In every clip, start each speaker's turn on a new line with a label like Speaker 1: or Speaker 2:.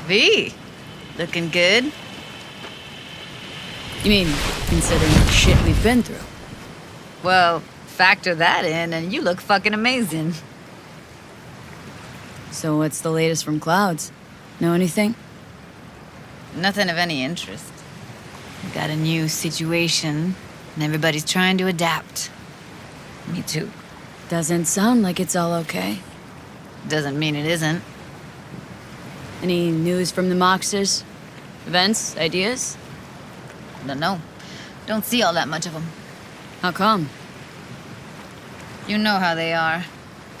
Speaker 1: V, looking good.
Speaker 2: You mean, considering the shit we've been through?
Speaker 1: Well, factor that in and you look fucking amazing.
Speaker 2: So what's the latest from Clouds? Know anything?
Speaker 1: Nothing of any interest. We got a new situation, and everybody's trying to adapt. Me too.
Speaker 2: Doesn't sound like it's all okay.
Speaker 1: Doesn't mean it isn't.
Speaker 2: Any news from the Moxers? Events? Ideas?
Speaker 1: Don't know. Don't see all that much of them.
Speaker 2: How come?
Speaker 1: You know how they are.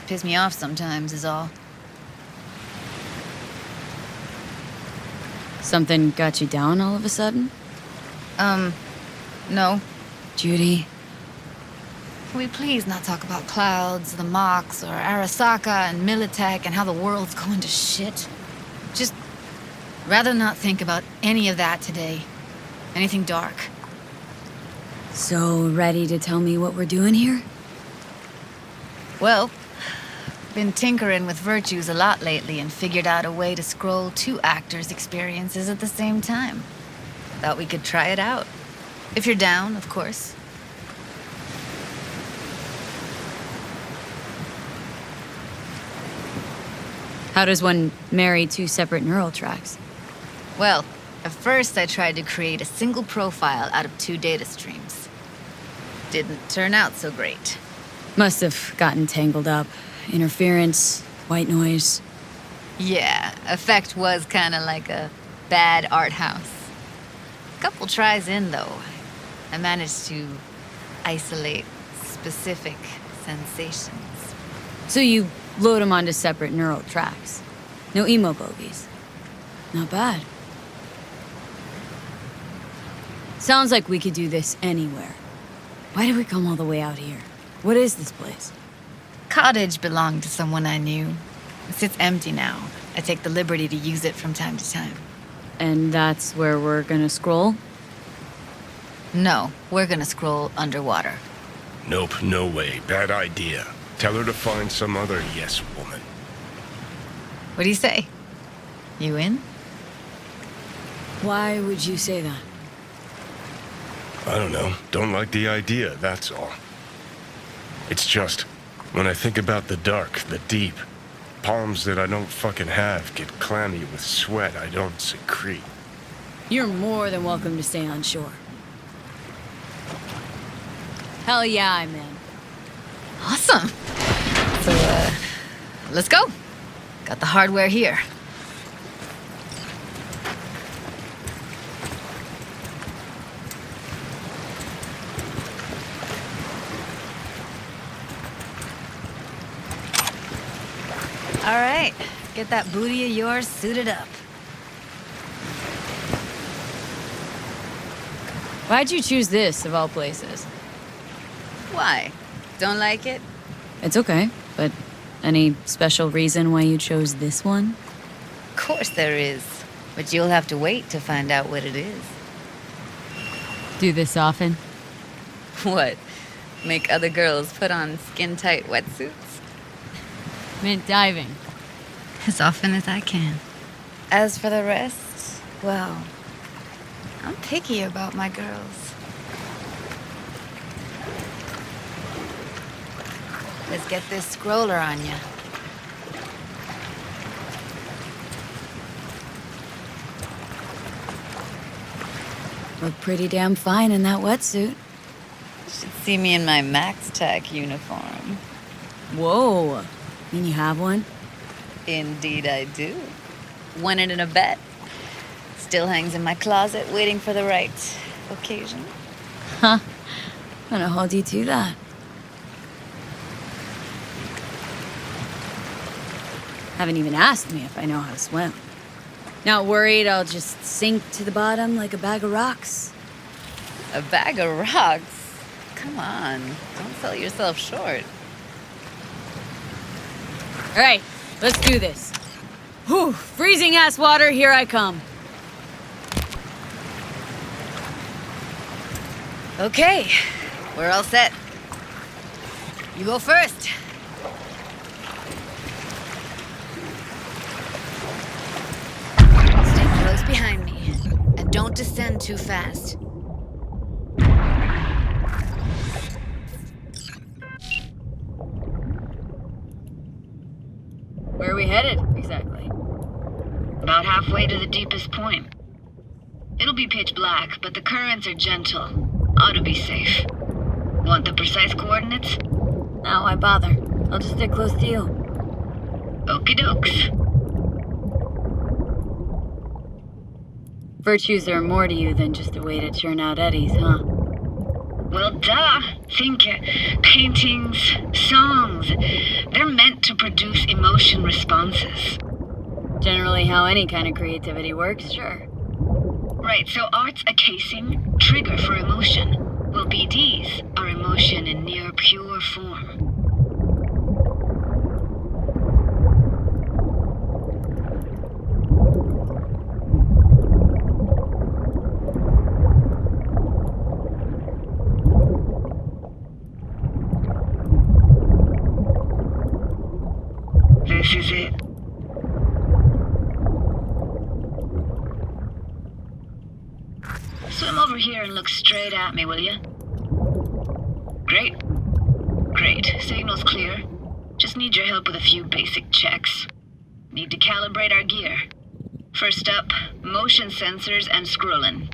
Speaker 1: Piss me off sometimes is all.
Speaker 2: Something got you down all of a sudden?
Speaker 1: No.
Speaker 2: Judy?
Speaker 1: Can we please not talk about Clouds, the Mox, or Arasaka and Militech and how the world's going to shit? Just rather not think about any of that today. Anything dark.
Speaker 2: So, ready to tell me what we're doing here?
Speaker 1: Well, been tinkering with virtues a lot lately and figured out a way to scroll two actors' experiences at the same time. Thought we could try it out. If you're down, of course.
Speaker 2: How does one marry two separate neural tracks?
Speaker 1: Well, at first I tried to create a single profile out of two data streams. Didn't turn out so great.
Speaker 2: Must have gotten tangled up. Interference, white noise.
Speaker 1: Yeah, effect was kind of like a bad art house. Couple tries in, though, I managed to isolate specific sensations.
Speaker 2: So you load them onto separate neural tracks. No emo bogies. Not bad. Sounds like we could do this anywhere. Why did we come all the way out here? What is this place?
Speaker 1: Cottage belonged to someone I knew. It sits empty now. I take the liberty to use it from time to time.
Speaker 2: And that's where we're gonna scroll?
Speaker 1: No, we're gonna scroll underwater.
Speaker 3: Nope, no way. Bad idea. Tell her to find some other yes woman.
Speaker 1: What do you say? You in?
Speaker 2: Why would you say that?
Speaker 3: I don't know. Don't like the idea, that's all. It's just, when I think about the dark, the deep, palms that I don't fucking have get clammy with sweat I don't secrete.
Speaker 2: You're more than welcome to stay on shore. Hell yeah, I'm in.
Speaker 1: Awesome. So, let's go. Got the hardware here. All right, get that booty of yours suited up.
Speaker 2: Why'd you choose this, of all places?
Speaker 1: Why? Don't like it?
Speaker 2: It's okay, but any special reason why you chose this one?
Speaker 1: Of course there is, but you'll have to wait to find out what it is.
Speaker 2: Do this often?
Speaker 1: What? Make other girls put on skin-tight wetsuits?
Speaker 2: Mint diving.
Speaker 1: As often as I can. As for the rest, well, I'm picky about my girls. Let's get this scroller on ya.
Speaker 2: Look pretty damn fine in that wetsuit.
Speaker 1: Should see me in my Max Tech uniform.
Speaker 2: Whoa. Mean you have one?
Speaker 1: Indeed I do. Won it in a bet. Still hangs in my closet waiting for the right occasion.
Speaker 2: Huh. Gonna hold you to that. Haven't even asked me if I know how to swim. Not worried I'll just sink to the bottom like a bag of rocks?
Speaker 1: A bag of rocks? Come on, don't sell yourself short.
Speaker 2: All right, let's do this. Whew, freezing ass water, here I come.
Speaker 1: Okay, we're all set. You go first. Don't descend too fast.
Speaker 2: Where are we headed, exactly?
Speaker 4: About halfway to the deepest point. It'll be pitch black, but the currents are gentle. Ought to be safe. Want the precise coordinates?
Speaker 2: No, why bother? I'll just stick close to you.
Speaker 4: Okie dokes.
Speaker 2: Virtues are more to you than just a way to churn out eddies, huh?
Speaker 4: Well, duh. Think paintings, songs. They're meant to produce emotion responses.
Speaker 2: Generally how any kind of creativity works, sure.
Speaker 4: Right, so art's a casing, trigger for emotion. Well, BDs are emotion in near pure form. This is it. Swim over here and look straight at me, will you? Great. Great. Signal's clear. Just need your help with a few basic checks. Need to calibrate our gear. First up, motion sensors and scrolling.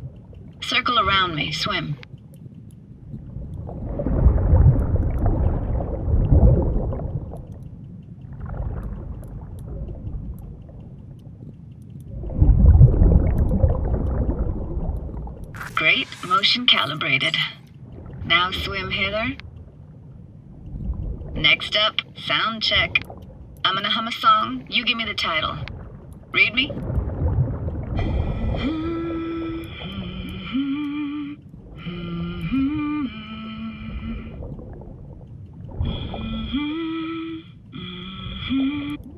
Speaker 4: Circle around me. Swim. Great, motion calibrated. Now swim hither. Next up, sound check. I'm gonna hum a song, you give me the title. Read me?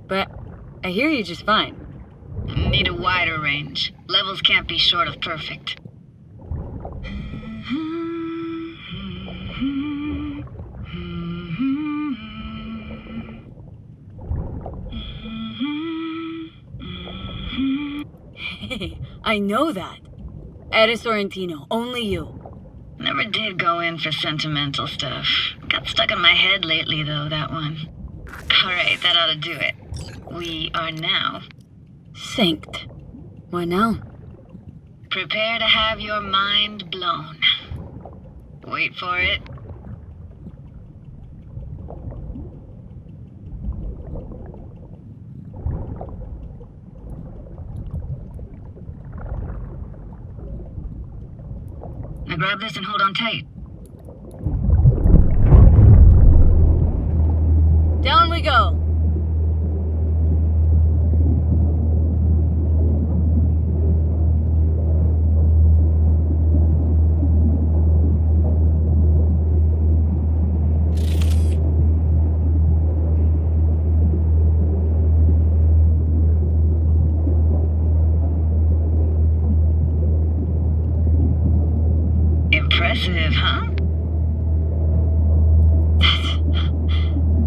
Speaker 2: But I hear you just fine.
Speaker 4: Need a wider range. Levels can't be short of perfect.
Speaker 2: Hey, I know that. Eres Sorrentino, only you.
Speaker 4: Never did go in for sentimental stuff. Got stuck in my head lately, though, that one. Alright, that ought to do it. We are now.
Speaker 2: Synced. What now?
Speaker 4: Prepare to have your mind blown. Wait for it. Now grab this and hold on tight.
Speaker 2: Down we go.
Speaker 4: Impressive, huh?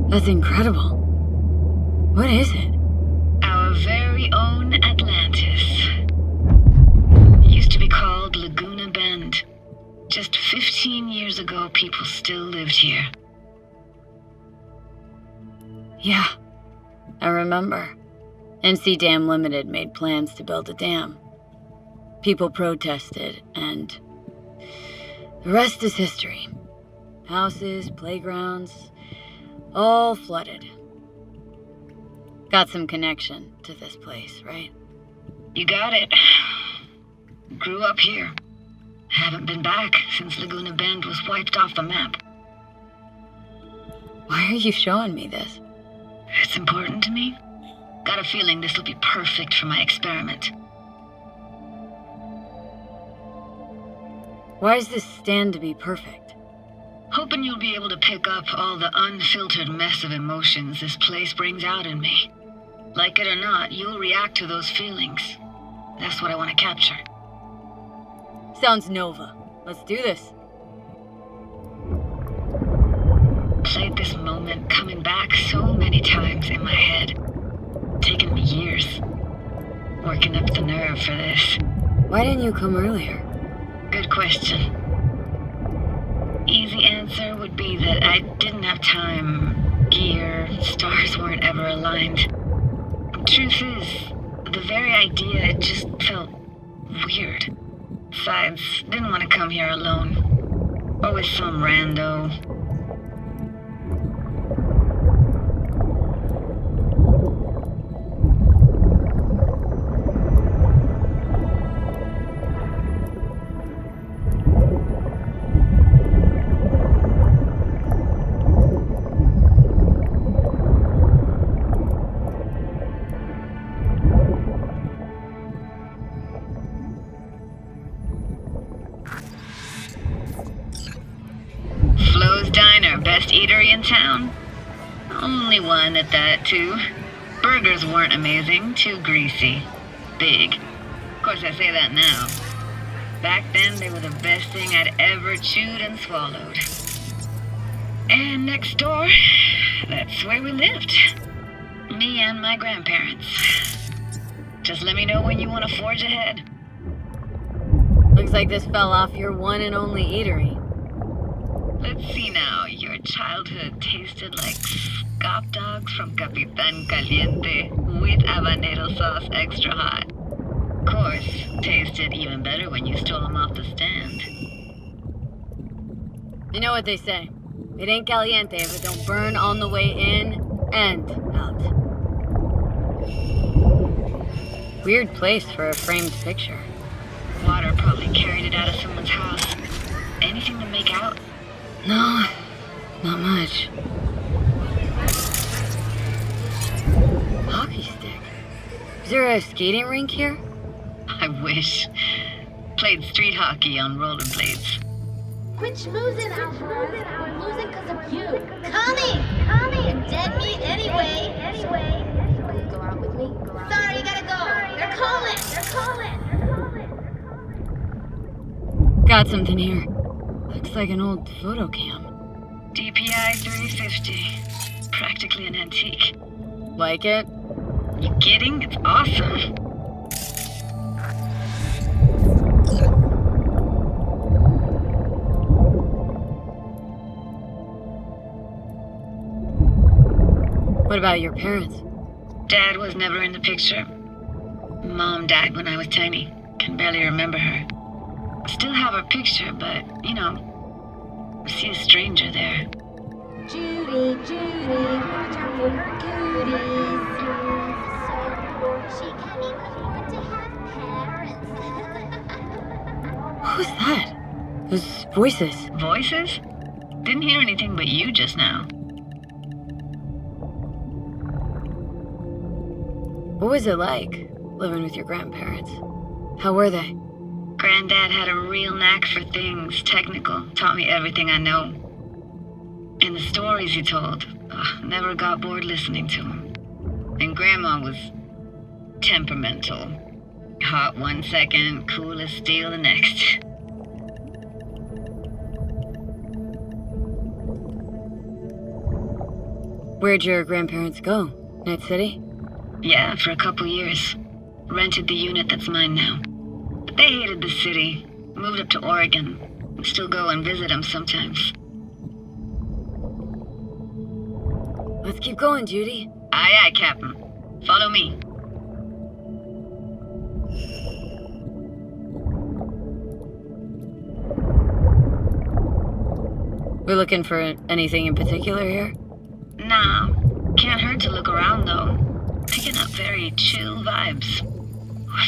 Speaker 2: That's incredible. What is it?
Speaker 4: Our very own Atlantis. Used to be called Laguna Bend. Just 15 years ago, people still lived here.
Speaker 2: Yeah, I remember. NC Dam Limited made plans to build a dam. People protested, and the rest is history. Houses, playgrounds, all flooded. Got some connection to this place, right?
Speaker 4: You got it. Grew up here. Haven't been back since Laguna Bend was wiped off the map.
Speaker 2: Why are you showing me this?
Speaker 4: It's important to me. Got a feeling this will be perfect for my experiment.
Speaker 2: Why does this stand to be perfect?
Speaker 4: Hoping you'll be able to pick up all the unfiltered mess of emotions this place brings out in me. Like it or not, you'll react to those feelings. That's what I want to capture.
Speaker 2: Sounds Nova. Let's do this.
Speaker 4: Played this moment coming back so many times in my head. Taken me years. Working up the nerve for this.
Speaker 2: Why didn't you come earlier?
Speaker 4: Good question. Easy answer would be that I didn't have time. Gear, stars weren't ever aligned. Truth is, the very idea, it just felt weird. Besides, didn't want to come here alone. Or with some rando. Best eatery in town. Only one at that, too. Burgers weren't amazing, too greasy. Big. Of course, I say that now. Back then, they were the best thing I'd ever chewed and swallowed. And next door, that's where we lived. Me and my grandparents. Just let me know when you want to forge ahead.
Speaker 2: Looks like this fell off your one and only eatery.
Speaker 4: Let's see now. Your childhood tasted like scop dogs from Capitan Caliente with habanero sauce extra hot. Of course, tasted even better when you stole them off the stand.
Speaker 2: You know what they say. It ain't caliente if it don't burn on the way in and out. Weird place for a framed picture.
Speaker 4: Water probably carried it out of someone's house. Anything to make out?
Speaker 2: No, not much. Hockey stick. Is there a skating rink here?
Speaker 4: I wish. Played street hockey on rollerblades.
Speaker 5: Quit schmoozing, Alfred. We're losing because of you. Coming! And dead meat anyway. Will you go out with me? Sorry, you gotta go. They're calling.
Speaker 2: Got something here. Looks like an old photo cam.
Speaker 4: DPI 350. Practically an antique.
Speaker 2: Like it?
Speaker 4: You kidding? It's awesome.
Speaker 2: What about your parents?
Speaker 4: Dad was never in the picture. Mom died when I was tiny. Can barely remember her. Still have her picture, but, you know, I see a stranger there.
Speaker 5: Judy, watch out for her cooties. She can't even afford to have parents.
Speaker 2: Who's that? Those voices.
Speaker 4: Voices? Didn't hear anything but you just now.
Speaker 2: What was it like, living with your grandparents? How were they?
Speaker 4: Granddad had a real knack for things technical, taught me everything I know. And the stories he told, never got bored listening to them. And Grandma was temperamental. Hot 1 second, cool as steel the next.
Speaker 2: Where'd your grandparents go? Night City?
Speaker 4: Yeah, for a couple years. Rented the unit that's mine now. But they hated the city. Moved up to Oregon. Still go and visit them sometimes.
Speaker 2: Let's keep going, Judy.
Speaker 4: Aye, aye, Captain. Follow me.
Speaker 2: We're looking for anything in particular here?
Speaker 4: Nah, can't hurt to look around though. Picking up very chill vibes.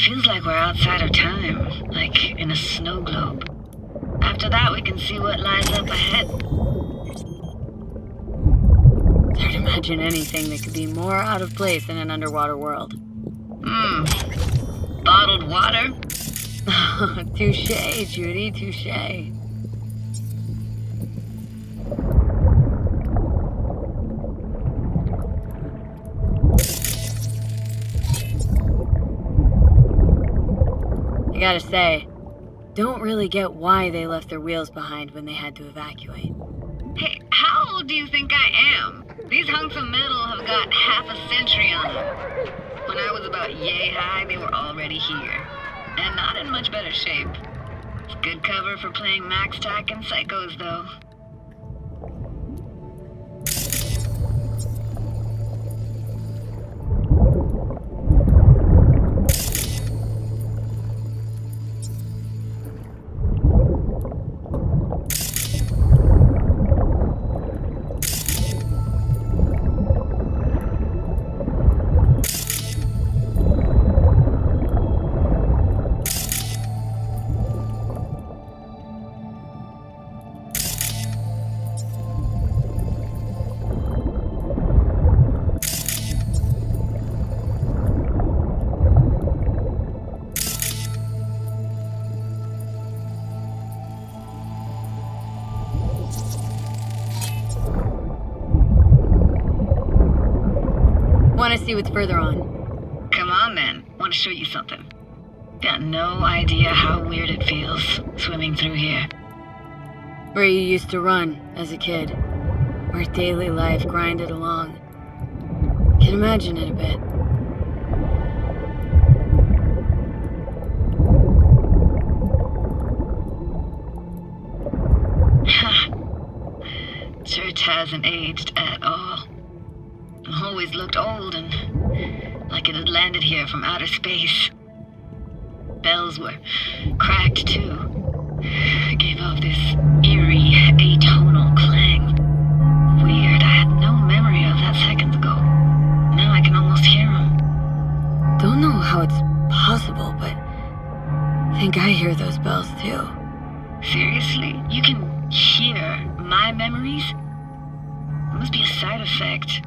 Speaker 4: Feels like we're outside of time, like in a snow globe. After that, we can see what lies up ahead.
Speaker 2: Hard to imagine anything that could be more out of place in an underwater world.
Speaker 4: Bottled water?
Speaker 2: Touché, Judy, touché. I gotta say, don't really get why they left their wheels behind when they had to evacuate.
Speaker 4: Hey, how old do you think I am? These hunks of metal have got half a century on them. When I was about yay high, they were already here. and not in much better shape. It's good cover for playing Max Tack and Psychos, though.
Speaker 2: Want to see what's further on?
Speaker 4: Come on, then. Want to show you something. Got no idea how weird it feels, swimming through here.
Speaker 2: Where you used to run as a kid. Where daily life grinded along. Can imagine it a bit.
Speaker 4: Church hasn't aged at all. Always looked old and like it had landed here from outer space. Bells were cracked too. It gave off this eerie, atonal clang. Weird, I had no memory of that seconds ago. Now I can almost hear them.
Speaker 2: Don't know how it's possible, but I think I hear those bells too.
Speaker 4: Seriously? You can hear my memories? It must be a side effect.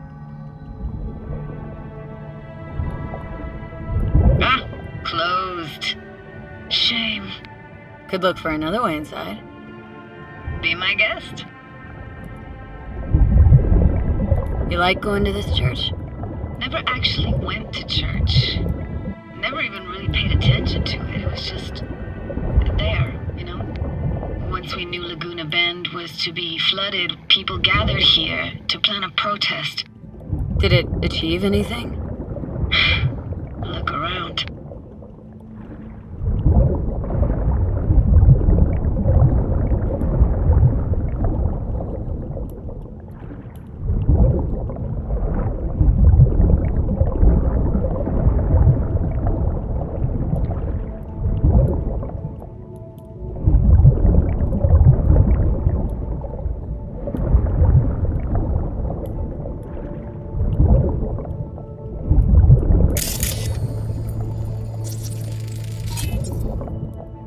Speaker 4: Ah, closed. Shame.
Speaker 2: Could look for another way inside.
Speaker 4: Be my guest.
Speaker 2: You like going to this church?
Speaker 4: Never actually went to church. Never even really paid attention to it. It was just there, you know? Once we knew Laguna Bend was to be flooded, people gathered here to plan a protest.
Speaker 2: Did it achieve anything?
Speaker 4: Look around.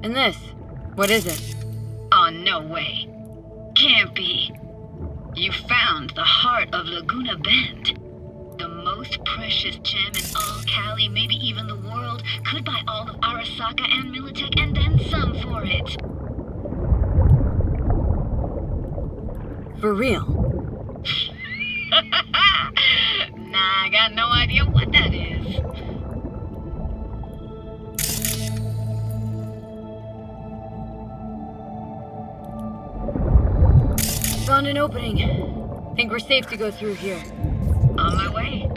Speaker 2: And this? What is it?
Speaker 4: Oh, no way. Can't be. You found the heart of Laguna Bend. The most precious gem in all Cali, maybe even the world, could buy all of Arasaka and Militech and then some for it.
Speaker 2: For real?
Speaker 4: Nah, I got no idea what that is.
Speaker 2: Found an opening. Think we're safe to go through here.
Speaker 4: On my way.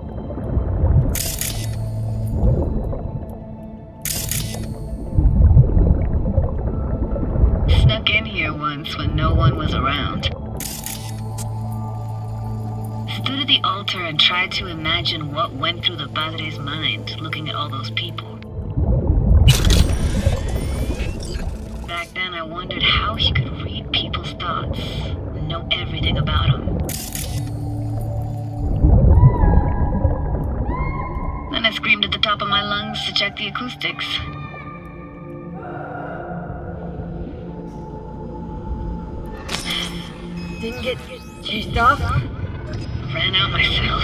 Speaker 4: Snuck in here once when no one was around. Stood at the altar and tried to imagine what went through the padre's mind looking at all those people. Back then I wondered how he could read people's thoughts and know everything about them. Then I screamed at the top of my lungs to check the acoustics.
Speaker 2: Didn't get chased off?
Speaker 4: Ran out myself.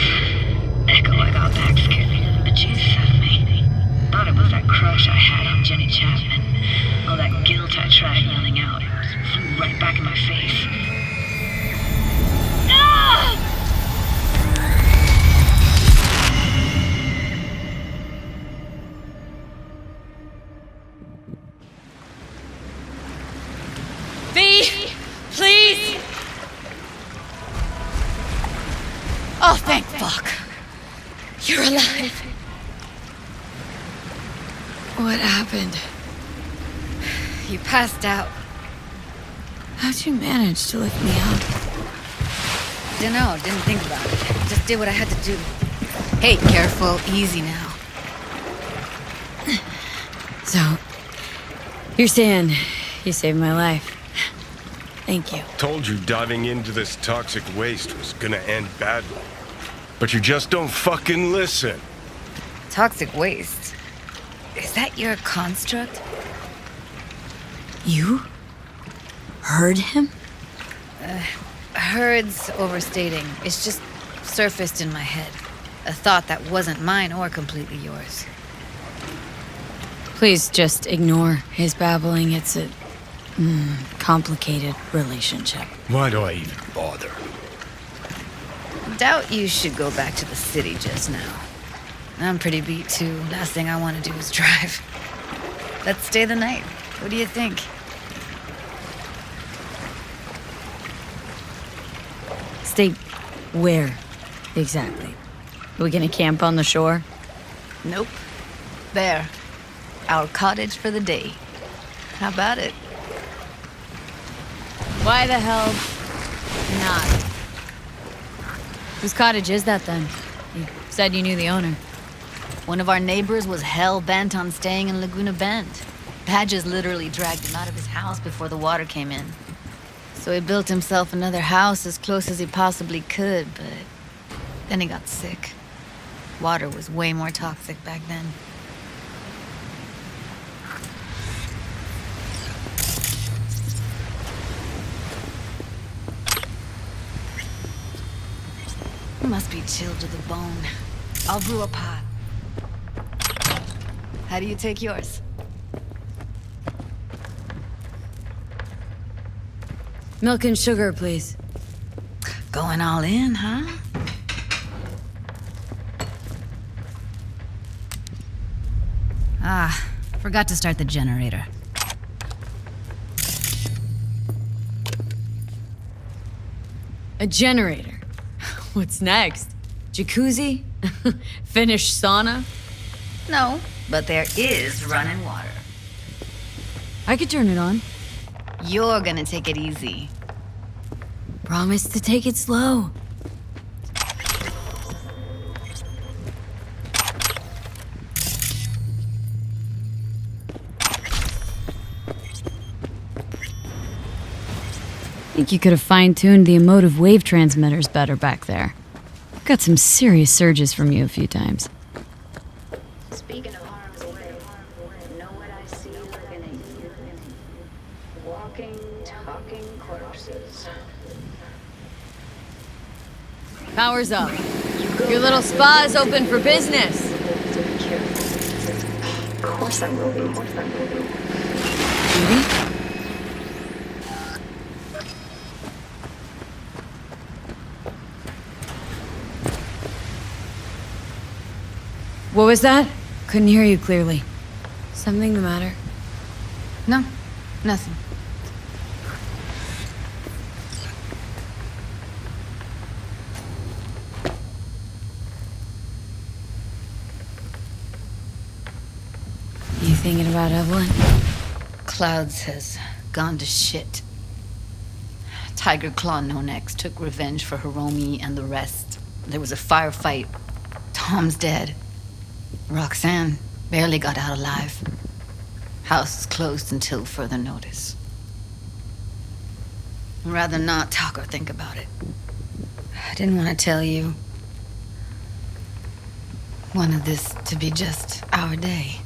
Speaker 4: Echo I got back scared the bejesus out of me. Thought it was that crush I had on Jenny Chapman. All that guilt I tried yelling out. It just flew right back in my face. Ah!
Speaker 1: V, please! Oh, thank fuck. You're alive.
Speaker 2: What happened?
Speaker 1: You passed out.
Speaker 2: How'd you manage to lift me up?
Speaker 1: Dunno, didn't think about it. Just did what I had to do. Hey, careful, easy now.
Speaker 2: So, you're saying you saved my life. Thank you.
Speaker 3: Told you diving into this toxic waste was gonna end badly. But you just don't fucking listen.
Speaker 1: Toxic waste. Is that your construct?
Speaker 2: You heard him?
Speaker 1: Heard's overstating. It's just surfaced in my head. A thought that wasn't mine or completely yours.
Speaker 2: Please just ignore his babbling. It's a complicated relationship.
Speaker 3: Why do I even bother?
Speaker 1: Doubt you should go back to the city just now. I'm pretty beat too. Last thing I want to do is drive. Let's stay the night. What do you think?
Speaker 2: Stay where, exactly? Are we gonna camp on the shore?
Speaker 1: Nope. There. Our cottage for the day. How about it?
Speaker 2: Why the hell not? Whose cottage is that then? You said you knew the owner.
Speaker 1: One of our neighbors was hell-bent on staying in Laguna Bend. Badges literally dragged him out of his house before the water came in. So he built himself another house as close as he possibly could, but then he got sick. Water was way more toxic back then. You must be chilled to the bone. I'll brew a pot. How do you take yours?
Speaker 2: Milk and sugar, please.
Speaker 1: Going all in, huh? Ah, forgot to start the generator.
Speaker 2: A generator. What's next? Jacuzzi? Finnish sauna?
Speaker 1: No, but there is running water.
Speaker 2: I could turn it on.
Speaker 1: You're gonna take it easy.
Speaker 2: Promise to take it slow. Think you could have fine-tuned the emotive wave transmitters better back there. Got some serious surges from you a few times.
Speaker 4: Speaking of harm's way, know what I see looking at you? Walking, talking corpses.
Speaker 2: Power's up. Your little spa is open for business.
Speaker 4: So be careful. Of course I will be.
Speaker 2: Judy? What was that? Couldn't hear you clearly. Something the matter?
Speaker 1: No, nothing.
Speaker 2: You thinking about Evelyn?
Speaker 1: Clouds has gone to shit. Tiger Claw No Next took revenge for Hiromi and the rest. There was a firefight. Tom's dead. Roxanne barely got out alive. House is closed until further notice. I'd rather not talk or think about it. I didn't want to tell you. Wanted this to be just our day.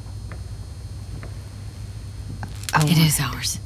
Speaker 2: It is ours.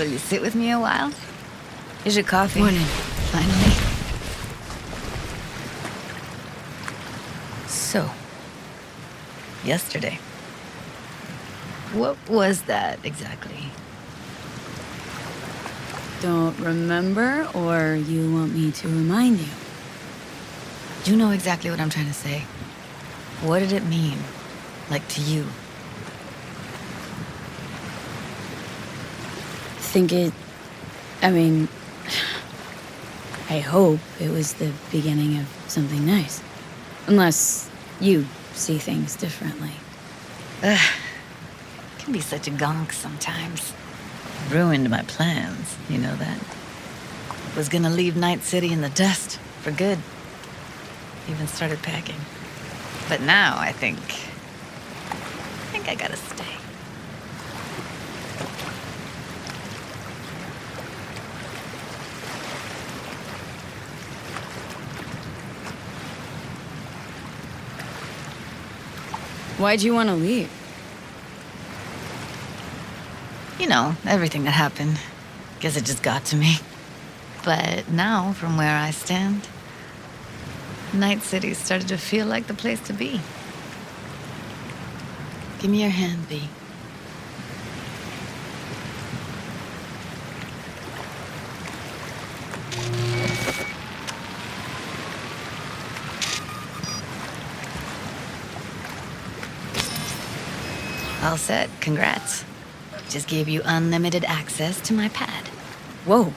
Speaker 1: Will you sit with me a while? Here's your coffee.
Speaker 2: Morning.
Speaker 1: Finally. So, yesterday. What was that exactly?
Speaker 2: Don't remember, or you want me to remind you?
Speaker 1: You know exactly what I'm trying to say. What did it mean? Like to you?
Speaker 2: I hope it was the beginning of something nice. Unless you see things differently.
Speaker 1: Can be such a gonk sometimes. Ruined my plans, you know that. Was gonna leave Night City in the dust for good. Even started packing. But now I think I gotta stay.
Speaker 2: Why'd you want to leave?
Speaker 1: You know, everything that happened. Guess it just got to me. But now, from where I stand, Night City started to feel like the place to be. Give me your hand, B. All set. Congrats. Just gave you unlimited access to my pad.
Speaker 2: Whoa.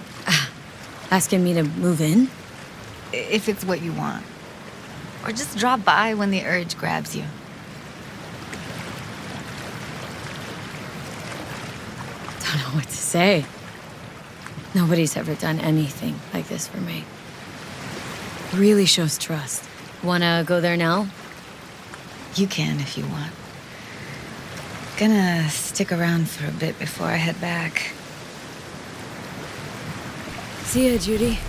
Speaker 2: Asking me to move in?
Speaker 1: If it's what you want. Or just drop by when the urge grabs you.
Speaker 2: Don't know what to say. Nobody's ever done anything like this for me. Really shows trust. Wanna go there now?
Speaker 1: You can if you want. Gonna stick around for a bit before I head back.
Speaker 2: See ya, Judy.